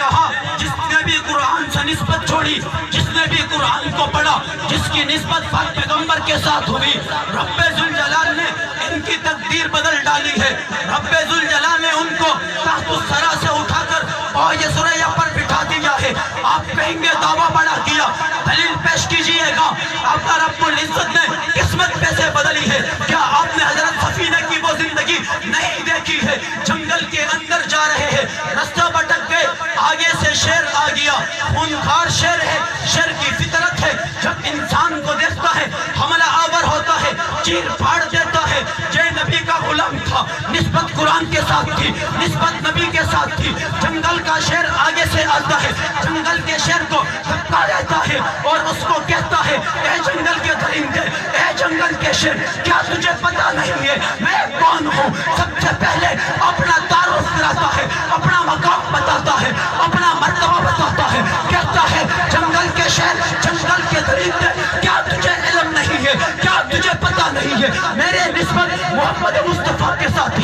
کہا جس نے بھی قرآن سے نسبت چھوڑی، جس نے بھی قرآن کو پڑھا، جس کی نسبت پاک پیغمبر کے ساتھ ہوئی، رب ذوالجلال نے ان کی تقدیر بدل ڈالی ہے۔ رب ذوالجلال نے ان کو تحت الثری سے اٹھا کر اور یہ سریا پر بٹھا دیا ہے۔ آپ کہیں گے دعویٰ بڑا کیا، دلیل پیش کیجئے گا۔ آپ کا رب العزت نے قسمت کیسے بدلی ہے؟ کیا آپ نے حضرت سفینہ کی وہ زندگی نہیں دیکھی ہے؟ جنگل کے اندر جا رہے ہیں، رستہ بھٹک گئے، آگے سے شیر آ گیا، خونخوار شیر ہے، شیر کی فطرت ہے، جب انسان کو دیکھتا ہے حملہ آور ہوتا ہے، چیر پھاڑ دیتا ہے۔ یہ نبی کا غلام تھا، نسبت قرآن کے ساتھ تھی، نسبت نبی کے ساتھ تھی۔ جنگل کا شیر آگے سے آتا ہے، جنگل کے شیر کو دھکا دیتا ہے اور اس کو کہتا ہے اے جنگل کے درندے، اے جنگل کے شیر، کیا تجھے پتہ نہیں ہے میں کون ہوں؟ سب سے پہلے اپنا تعارف کراتا ہے، اپنا مقام بتاتا ہے، اپنا مرتبہ بتاتا ہے، کہتا ہے جنگل کے شیر، جنگل کے درندے، کیا تجھے علم نہیں ہے؟ کیا تجھے پتہ نہیں ہے میرے نسبت محمد مصطفیٰ کے ساتھ